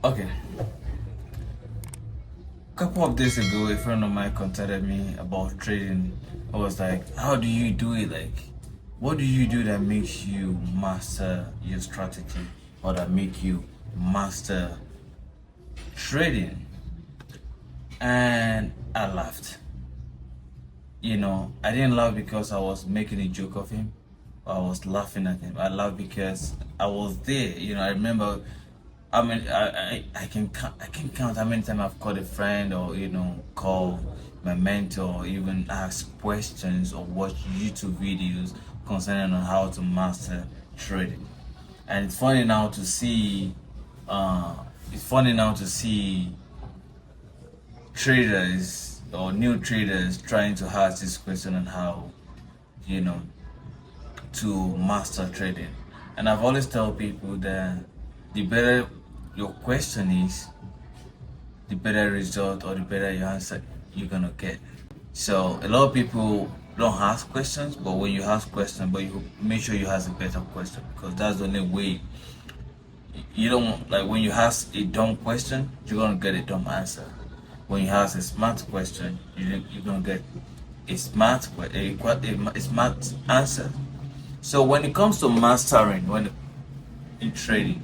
Okay. A couple of days ago, a friend of mine contacted me about trading. I was like, how do you do it? Like, what do you do that makes you master your strategy or that make you master trading? And I laughed. I didn't laugh because I was making a joke of him. Or I was laughing at him. I laughed because I was there. I remember. I mean, I can count how many times I've called a friend or call my mentor, or even ask questions or watch YouTube videos concerning on how to master trading. And it's funny now to see. Uh, it's funny now to see traders or new traders trying to ask this question on how you know to master trading. And I've always tell people that the better your question is, the better result or the better your answer you're gonna get. So a lot of people don't ask questions, but when you ask questions, but you make sure you ask a better question, because that's the only way. You don't, like, when you ask a dumb question, you're gonna get a dumb answer. When you ask a smart question, you're gonna get a smart answer. So when it comes to mastering, when in trading,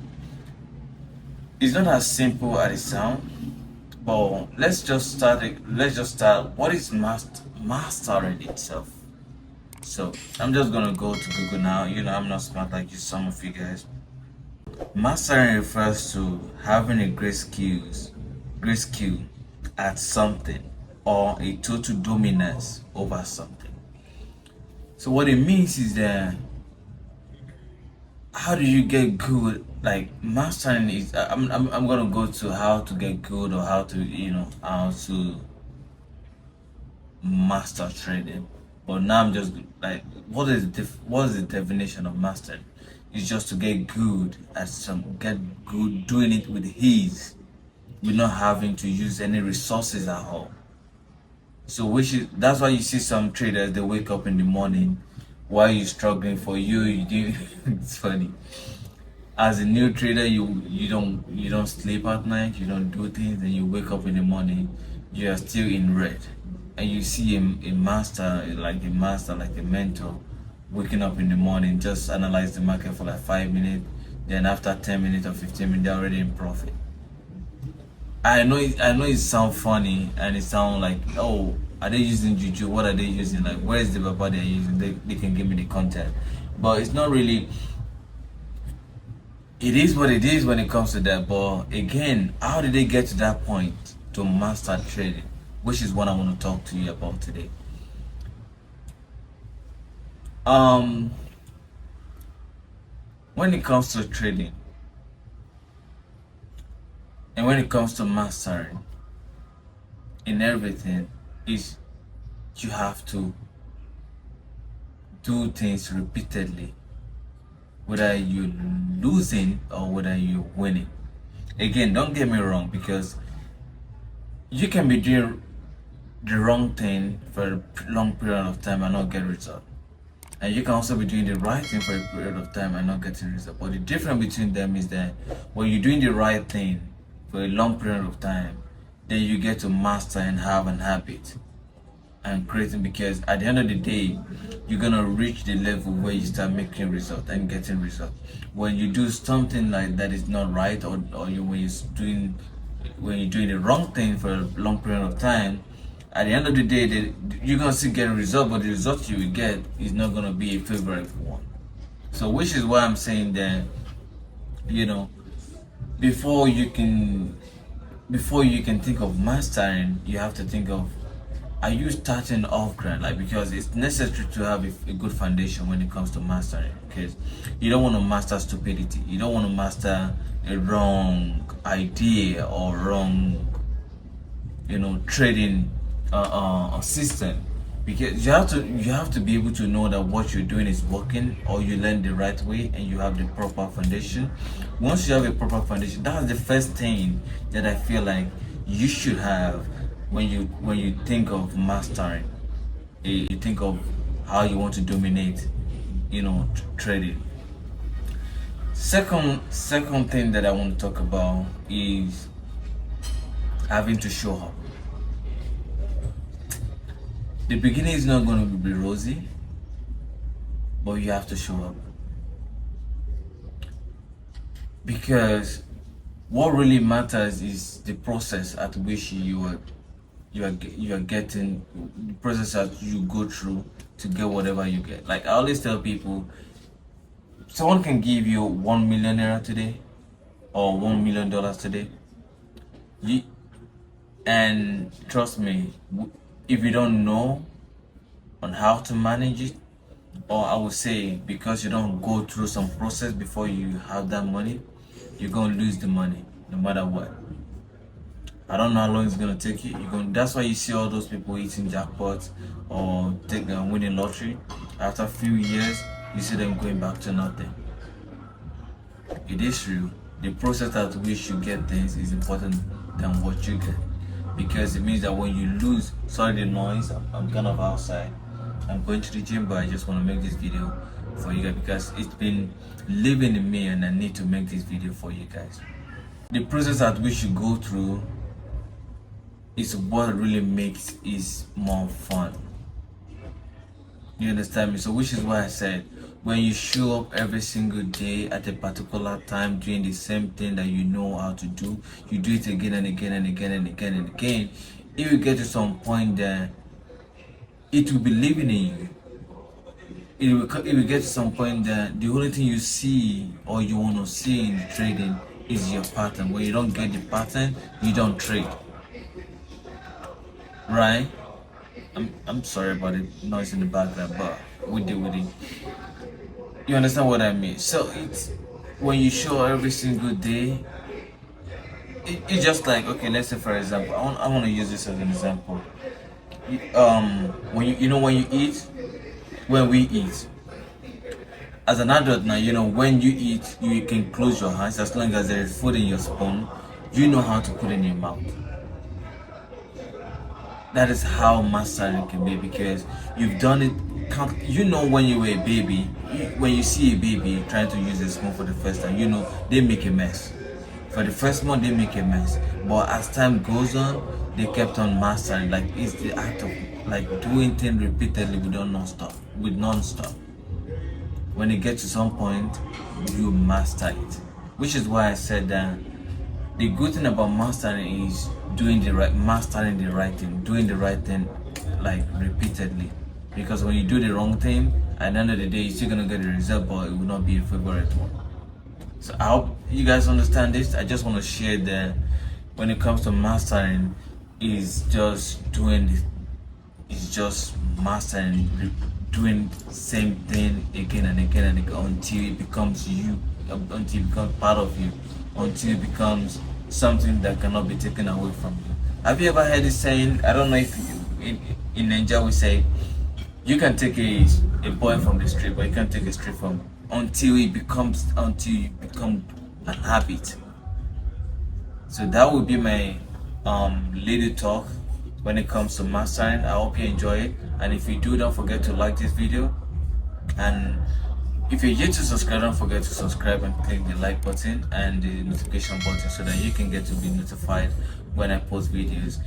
it's not as simple as it sounds. But let's just start. Let's just start. What is mastering itself? So I'm just gonna go to Google now. I'm not smart like you, some of you guys. Mastering refers to having a great skill at something, or a total dominance over something. So what it means is that, how do you get good? Like, mastering is, I'm gonna go to how to get good, or how to how to master trading. But now I'm just like, what is the definition of mastering? It's just to get good doing it with ease, with not having to use any resources at all. So that's why you see some traders, they wake up in the morning while you're struggling. For you do. It's funny. As a new trader, you don't sleep at night, you don't do things, and you wake up in the morning, you are still in red. And you see a master, like a mentor, waking up in the morning, just analyze the market for like 5 minutes, then after 10 minutes or 15 minutes, they're already in profit. I know it sounds funny, and it sounds like, oh, are they using juju? What are they using? Like, where is the baba they're using? They can give me the content. But it's not really. It is what it is when it comes to that. But again, how did they get to that point to master trading? Which is what I want to talk to you about today. Um, when it comes to trading and when it comes to mastering in everything, is you have to do things repeatedly, whether you're losing or whether you're winning. Again, don't get me wrong, because you can be doing the wrong thing for a long period of time and not get results. And you can also be doing the right thing for a period of time and not getting results. But the difference between them is that when you're doing the right thing for a long period of time, then you get to master and have an habit and creating, because at the end of the day, you're gonna reach the level where you start making results and getting results. When you do something like that is not right, or when you're doing the wrong thing for a long period of time, at the end of the day, you're gonna still get a result, but the result you will get is not gonna be a favorable one. So, which is why I'm saying that, you know, before you can before you can think of mastering, you have to think of, are you starting off ground? Like, because it's necessary to have a good foundation when it comes to mastering, because you don't want to master stupidity, you don't want to master a wrong idea or wrong trading system, because you have to be able to know that what you're doing is working, or you learn the right way and you have the proper foundation. Once you have a proper foundation, that's the first thing that I feel like you should have when you think of mastering. You think of how you want to dominate trading. Second thing that I want to talk about is having to show up. The beginning is not going to be rosy, but you have to show up, because what really matters is the process at which you are getting, the process that you go through to get whatever you get. Like I always tell people, someone can give you 1 million naira today or $1 million today. You, and trust me, if you don't know on how to manage it, or I would say because you don't go through some process before you have that money, you're gonna lose the money no matter what. I don't know how long it's gonna take you. That's why you see all those people eating jackpots or winning lottery. After a few years, you see them going back to nothing. It is true. The process at which you get things is important than what you get, because it means that when you lose, sorry the noise, I'm kind of outside. I'm going to the gym, but I just want to make this video for you guys because it's been living in me and I need to make this video for you guys. The process at which you go through is what really makes it more fun. You understand me? So which is why I said, when you show up every single day at a particular time doing the same thing that you know how to do, you do it again and again and again and again and again, if you get to some point that it will be living in you. It will get to some point that the only thing you see or you want to see in trading is your pattern. When you don't get the pattern, you don't trade. Right? I'm sorry about the noise in the background, but we deal with it. You understand what I mean? So it's when you show every single day, it's just like, okay, let's say for example, I want to use this as an example. When when you eat, when we eat, as an adult now, when you eat, you can close your hands as long as there is food in your spoon. You know how to put it in your mouth. That is how mastery can be, because you've done it. When you were a baby, when you see a baby trying to use a spoon for the first time, they make a mess. For the first month, they make a mess. But as time goes on, they kept on mastering. Like, it's the act of doing things repeatedly with non-stop. When it gets to some point, you master it. Which is why I said that the good thing about mastering is mastering the right thing, doing the right thing repeatedly. Because when you do the wrong thing, at the end of the day, you're still gonna get the result, but it will not be a favorite one. So I hope you guys understand this. I just want to share that when it comes to mastering, is just mastering, doing the same thing again and again and again until it becomes you, until it becomes part of you, until it becomes something that cannot be taken away from you. Have you ever heard this saying? I don't know if in Nigeria we say, you can take a boy from the street, but you can't take a street from until you become an habit. So that would be my little talk when it comes to mastering. I hope you enjoy it, and if you do, don't forget to like this video, and if you're yet to subscribe, don't forget to subscribe and click the like button and the notification button so that you can get to be notified when I post videos.